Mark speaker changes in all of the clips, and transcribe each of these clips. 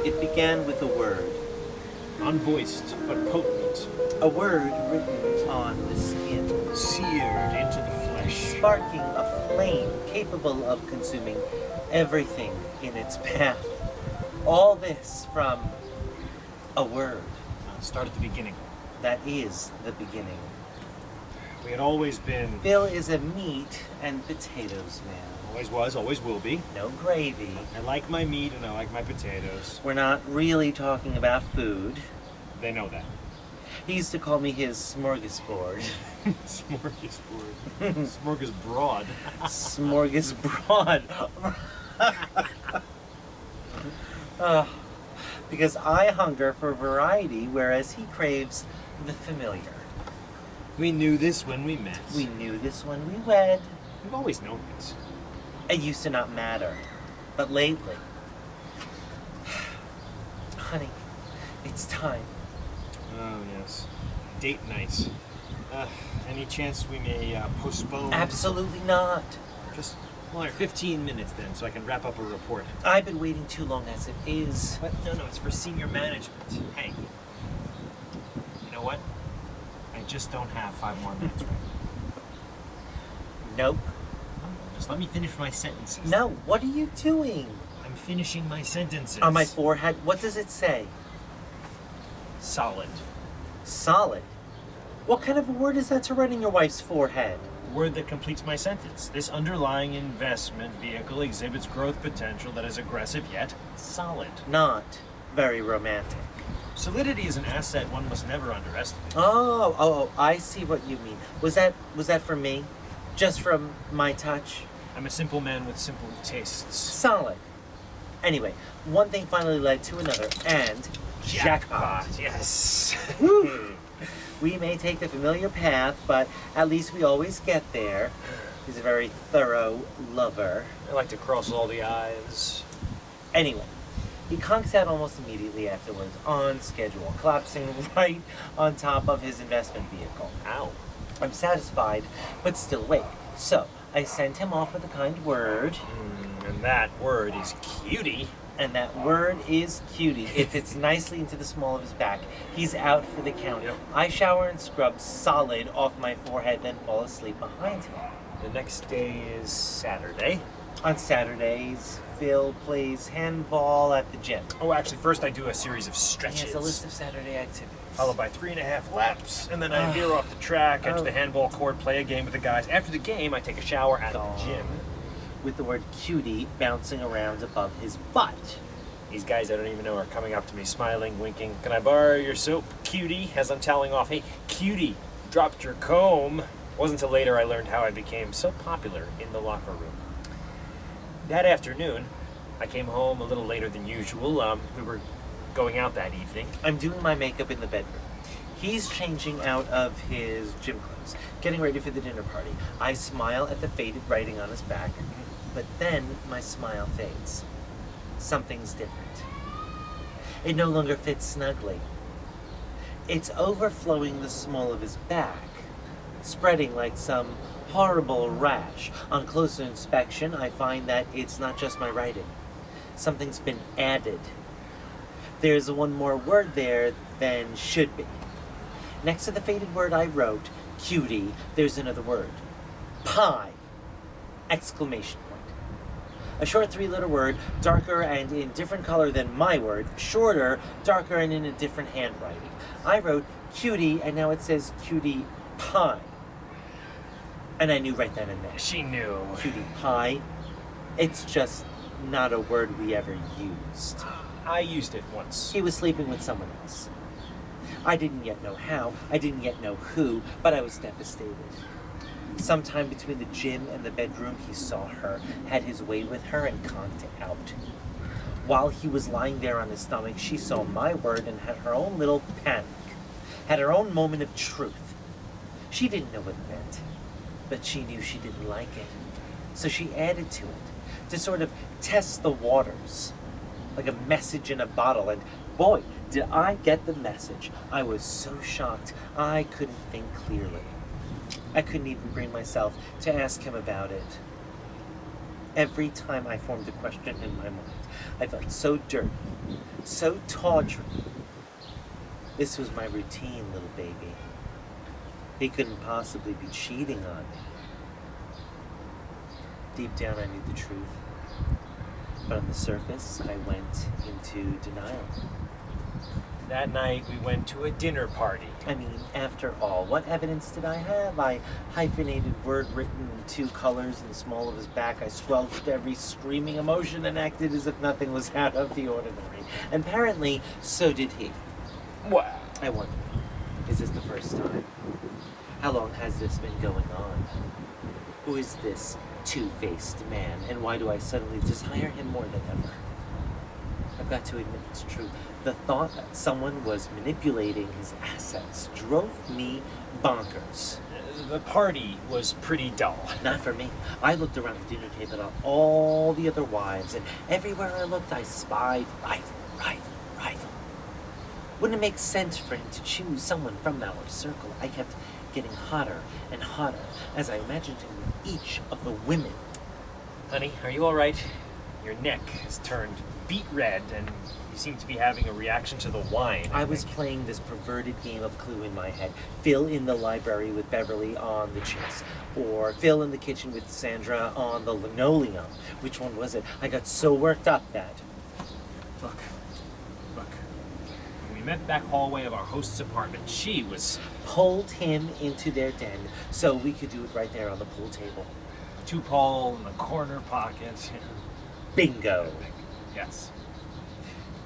Speaker 1: It began with a word.
Speaker 2: Unvoiced, but potent.
Speaker 1: A word written on the skin.
Speaker 2: Seared into the flesh.
Speaker 1: Sparking a flame capable of consuming everything in its path. All this from a word.
Speaker 2: Start at the beginning.
Speaker 1: That is the beginning.
Speaker 2: We had always been...
Speaker 1: Phil is a meat and potatoes man.
Speaker 2: Always was, always will be.
Speaker 1: No gravy.
Speaker 2: I like my meat and I like my potatoes.
Speaker 1: We're not really talking about food.
Speaker 2: They know that.
Speaker 1: He used to call me his smorgasbord.
Speaker 2: Smorgasbord. Smorgasbroad.
Speaker 1: Smorgasbord. Because I hunger for variety, whereas he craves the familiar.
Speaker 2: We knew this when we met.
Speaker 1: We knew this when we wed.
Speaker 2: We've always known this.
Speaker 1: It used to not matter. But lately... Honey, it's time.
Speaker 2: Oh, yes. Date night. Any chance we may postpone?
Speaker 1: Absolutely not.
Speaker 2: Just, 15 minutes then, so I can wrap up a report.
Speaker 1: I've been waiting too long as it is.
Speaker 2: But no, it's for senior management. Hey, you know what? I just don't have 5 more minutes right now.
Speaker 1: Nope.
Speaker 2: Just let me finish my sentences.
Speaker 1: No, what are you doing?
Speaker 2: I'm finishing my sentences.
Speaker 1: On my forehead, what does it say?
Speaker 2: Solid.
Speaker 1: Solid? What kind of a word is that to write in your wife's forehead?
Speaker 2: Word that completes my sentence. This underlying investment vehicle exhibits growth potential that is aggressive yet solid.
Speaker 1: Not very romantic.
Speaker 2: Solidity is an asset one must never underestimate.
Speaker 1: Oh, I see what you mean. Was that for me? Just from my touch?
Speaker 2: I'm a simple man with simple tastes.
Speaker 1: Solid. Anyway, one thing finally led to another, and jackpot.
Speaker 2: Yes.
Speaker 1: We may take the familiar path, but at least we always get there. He's a very thorough lover.
Speaker 2: I like to cross all the I's.
Speaker 1: Anyway, he conks out almost immediately afterwards, on schedule, collapsing right on top of his investment vehicle.
Speaker 2: Ow.
Speaker 1: I'm satisfied, but still awake. So, I sent him off with a kind word.
Speaker 2: And that word is cutie.
Speaker 1: And that word is cutie. It fits nicely into the small of his back. He's out for the count.
Speaker 2: Yep.
Speaker 1: I shower and scrub solid off my forehead, then fall asleep behind him.
Speaker 2: The next day is Saturday.
Speaker 1: On Saturdays, Phil plays handball at the gym.
Speaker 2: Oh, actually, first I do a series of
Speaker 1: He
Speaker 2: stretches.
Speaker 1: has a list of Saturday activities.
Speaker 2: Followed by 3.5 laps, and then I veer off the track, enter the handball court, play a game with the guys. After the game, I take a shower at the gym.
Speaker 1: With the word cutie bouncing around above his butt.
Speaker 2: These guys I don't even know are coming up to me, smiling, winking. Can I borrow your soap, cutie? As I'm toweling off, hey, cutie, dropped your comb. It wasn't until later I learned how I became so popular in the locker room. That afternoon, I came home a little later than usual. We were going out that evening.
Speaker 1: I'm doing my makeup in the bedroom. He's changing out of his gym clothes, getting ready for the dinner party. I smile at the faded writing on his back, but then my smile fades. Something's different. It no longer fits snugly. It's overflowing the small of his back, spreading like some horrible rash. On closer inspection, I find that it's not just my writing. Something's been added. There's one more word there than should be. Next to the faded word I wrote, cutie, there's another word. Pie! Exclamation point. A short 3-letter word, darker and in different color than my word, shorter, darker and in a different handwriting. I wrote cutie, and now it says cutie pie. And I knew right then and there.
Speaker 2: She knew.
Speaker 1: Cutie pie. It's just not a word we ever used.
Speaker 2: I used it once.
Speaker 1: He was sleeping with someone else. I didn't yet know how, I didn't yet know who, but I was devastated. Sometime between the gym and the bedroom, he saw her, had his way with her, and conked out. While he was lying there on his stomach, she saw my word and had her own little panic, had her own moment of truth. She didn't know what it meant, but she knew she didn't like it. So she added to it, to sort of test the waters, like a message in a bottle, and boy, did I get the message. I was so shocked, I couldn't think clearly. I couldn't even bring myself to ask him about it. Every time I formed a question in my mind, I felt so dirty, so tawdry. This was my routine, little baby. He couldn't possibly be cheating on me. Deep down, I knew the truth. But on the surface, I went into denial.
Speaker 2: That night, we went to a dinner party.
Speaker 1: I mean, after all, what evidence did I have? I hyphenated word written in 2 colors in the small of his back. I squelched every screaming emotion and acted as if nothing was out of the ordinary. And apparently, so did he.
Speaker 2: Wow.
Speaker 1: I wonder, is this the first time? How long has this been going on? Who is this two-faced man, and why do I suddenly desire him more than ever? I've got to admit it's true. The thought that someone was manipulating his assets drove me bonkers.
Speaker 2: The party was pretty dull.
Speaker 1: Not for me. I looked around the dinner table at all the other wives, and everywhere I looked, I spied rival. Wouldn't it make sense for him to choose someone from our circle? I kept getting hotter and hotter as I imagined him with each of the women.
Speaker 2: Honey, are you all right? Your neck has turned beet red, and you seem to be having a reaction to the wine.
Speaker 1: I was playing this perverted game of Clue in my head. Phil in the library with Beverly on the chess, or Phil in the kitchen with Sandra on the linoleum. Which one was it? I got so worked up that...
Speaker 2: Look. When we met back hallway of our host's apartment, she was...
Speaker 1: pulled him into their den so we could do it right there on the pool table.
Speaker 2: 2 Paul in the corner pocket.
Speaker 1: Bingo.
Speaker 2: Yes.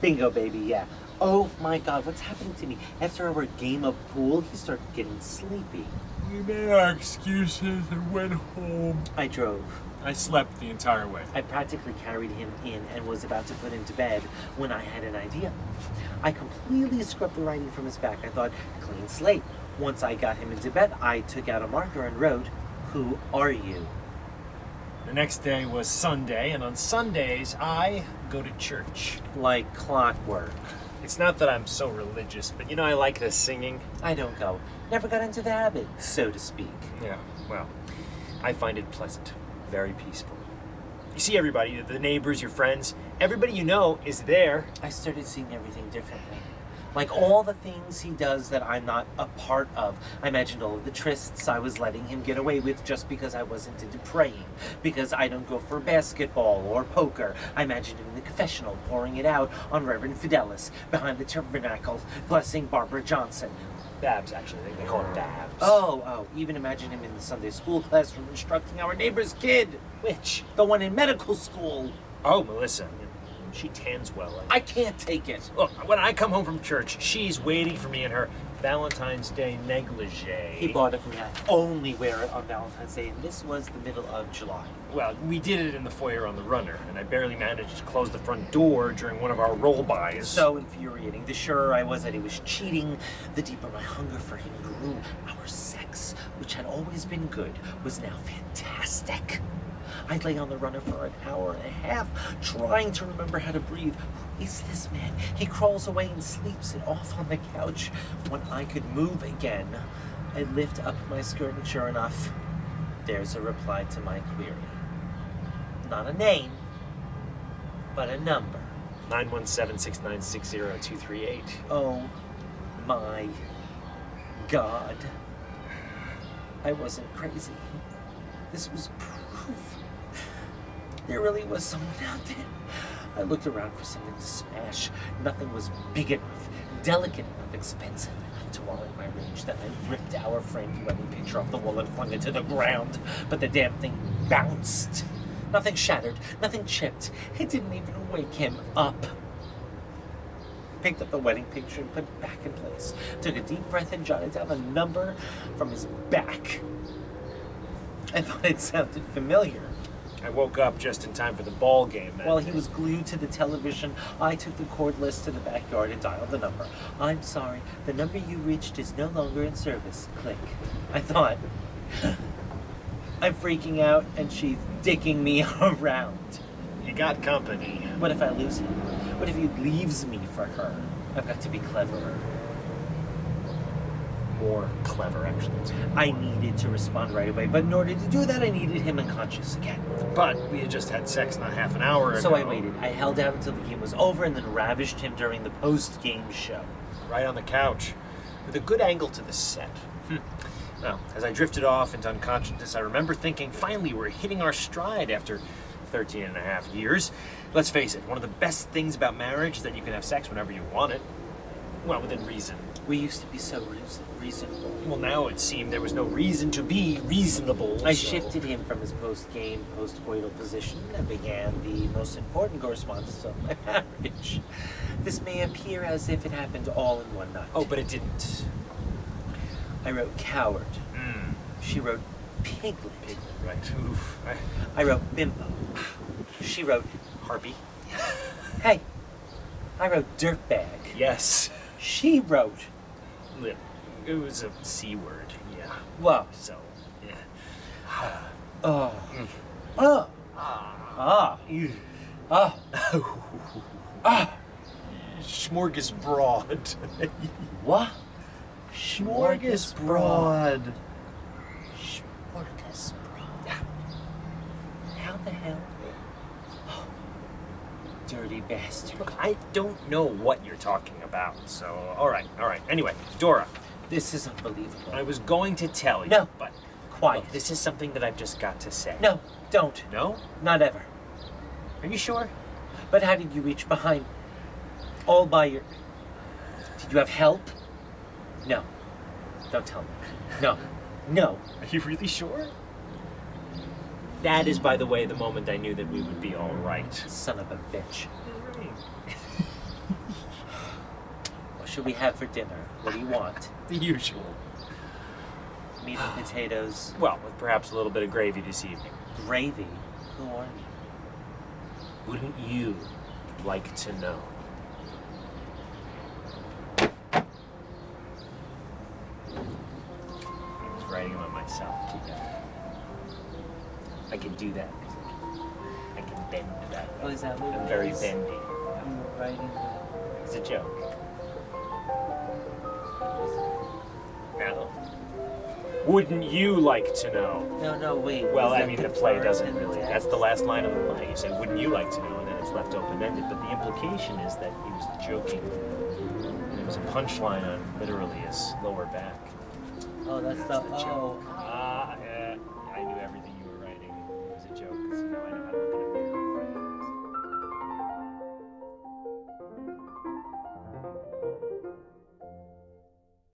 Speaker 1: Bingo, baby, yeah. Oh my God, what's happening to me? After our game of pool, he started getting sleepy.
Speaker 2: We made our excuses and went home.
Speaker 1: I drove.
Speaker 2: I slept the entire way.
Speaker 1: I practically carried him in and was about to put him to bed when I had an idea. I completely scrubbed the writing from his back. I thought, clean slate. Once I got him into bed, I took out a marker and wrote, "Who are you?"
Speaker 2: The next day was Sunday, and on Sundays, I go to church.
Speaker 1: Like clockwork.
Speaker 2: It's not that I'm so religious, but I like the singing.
Speaker 1: I don't go. Never got into the habit, so to speak.
Speaker 2: Yeah, well, I find it pleasant. Very peaceful. You see everybody, the neighbors, your friends, everybody you know is there.
Speaker 1: I started seeing everything differently. Like all the things he does that I'm not a part of. I imagined all of the trysts I was letting him get away with just because I wasn't into praying. Because I don't go for basketball or poker. I imagined him in the confessional pouring it out on Reverend Fidelis behind the tabernacle blessing Barbara Johnson.
Speaker 2: Babs, actually. They call him Babs.
Speaker 1: Oh, even imagine him in the Sunday school classroom instructing our neighbor's kid.
Speaker 2: Which?
Speaker 1: The one in medical school.
Speaker 2: Oh, Melissa. She tans well.
Speaker 1: I can't take it.
Speaker 2: Look, when I come home from church, she's waiting for me in her Valentine's Day negligee.
Speaker 1: He bought it for me. I only wear it on Valentine's Day, and this was the middle of July.
Speaker 2: Well, we did it in the foyer on the runner, and I barely managed to close the front door during one of our roll-bys.
Speaker 1: So infuriating. The surer I was that he was cheating, the deeper my hunger for him grew. Our sex, which had always been good, was now fantastic. I'd lay on the runner for an hour and a half, trying to remember how to breathe. Who is this man? He crawls away and sleeps it off on the couch. When I could move again, I lift up my skirt, and sure enough, there's a reply to my query. Not a name, but a number.
Speaker 2: 917-696-0238.
Speaker 1: Oh my God. I wasn't crazy. This was proof. There really was someone out there. I looked around for something to smash. Nothing was big enough, delicate enough, expensive enough to warrant my rage. Then I ripped our framed wedding picture off the wall and flung it to the ground. But the damn thing bounced. Nothing shattered, nothing chipped. It didn't even wake him up. Picked up the wedding picture and put it back in place. Took a deep breath and jotted down a number from his back. I thought it sounded familiar.
Speaker 2: I woke up just in time for the ball game.
Speaker 1: While he was glued to the television, I took the cordless to the backyard and dialed the number. I'm sorry, the number you reached is no longer in service. Click. I thought, I'm freaking out and she's dicking me around.
Speaker 2: You got company.
Speaker 1: What if I lose him? What if he leaves me for her? I've got to be cleverer.
Speaker 2: more clever, actually.
Speaker 1: I needed to respond right away, but in order to do that, I needed him unconscious again.
Speaker 2: But we had just had sex not half an hour ago.
Speaker 1: So I waited. I held out until the game was over and then ravished him during the post-game show.
Speaker 2: Right on the couch, with a good angle to the set. Now, as I drifted off into unconsciousness, I remember thinking, finally, we're hitting our stride after 13 and a half years. Let's face it, one of the best things about marriage is that you can have sex whenever you want it. Well, within reason.
Speaker 1: We used to be so reasonable.
Speaker 2: Well, now it seemed there was no reason to be reasonable.
Speaker 1: I shifted him from his post-game, post-coital position and began the most important correspondence of my marriage. This may appear as if it happened all in one night.
Speaker 2: Oh, but it didn't.
Speaker 1: I wrote coward. She wrote piglet.
Speaker 2: Right. Oof.
Speaker 1: I wrote bimbo. She wrote
Speaker 2: Harpy.
Speaker 1: hey. I wrote dirtbag.
Speaker 2: Yes.
Speaker 1: She wrote
Speaker 2: Lip. It was a C word. Yeah.
Speaker 1: whoa.
Speaker 2: So, yeah.
Speaker 1: Oh. Oh. Ah. Ah. Ah.
Speaker 2: Smorgasbord.
Speaker 1: What?
Speaker 2: Smorgasbord.
Speaker 1: Smorgasbord. How the hell? Oh, dirty bastard.
Speaker 2: Look, I don't know what you're talking about, so all right. Anyway, Dora,
Speaker 1: This is unbelievable.
Speaker 2: I was going to tell you,
Speaker 1: No.
Speaker 2: but
Speaker 1: Quiet.
Speaker 2: look, this is something that I've just got to say.
Speaker 1: No, don't.
Speaker 2: No?
Speaker 1: Not ever.
Speaker 2: Are you sure?
Speaker 1: But how did you reach behind all by your... Did you have help? No. Don't tell me. No. No.
Speaker 2: Are you really sure? That is, by the way, the moment I knew that we would be all right.
Speaker 1: Son of a bitch. What should we have for dinner? What do you want?
Speaker 2: The usual.
Speaker 1: Meat and potatoes.
Speaker 2: Well, with perhaps a little bit of gravy this evening.
Speaker 1: Gravy? Who are you?
Speaker 2: Wouldn't you like to know? I was writing about myself. I can do that because I can bend that way.
Speaker 1: Oh, is that what
Speaker 2: I'm
Speaker 1: it
Speaker 2: very
Speaker 1: is?
Speaker 2: bendy.
Speaker 1: You were writing
Speaker 2: It's a joke. No. Wouldn't you like to know?
Speaker 1: No, wait.
Speaker 2: Well,
Speaker 1: Is
Speaker 2: I
Speaker 1: that
Speaker 2: mean, the play
Speaker 1: verb
Speaker 2: doesn't
Speaker 1: in the
Speaker 2: really.
Speaker 1: text?
Speaker 2: That's the last line of the play. You say, "Wouldn't you like to know?" And then it's left open-ended. But the implication is that he was joking, and it was a punchline on literally his lower back.
Speaker 1: Oh, that's the...
Speaker 2: That's the
Speaker 1: Oh.
Speaker 2: joke.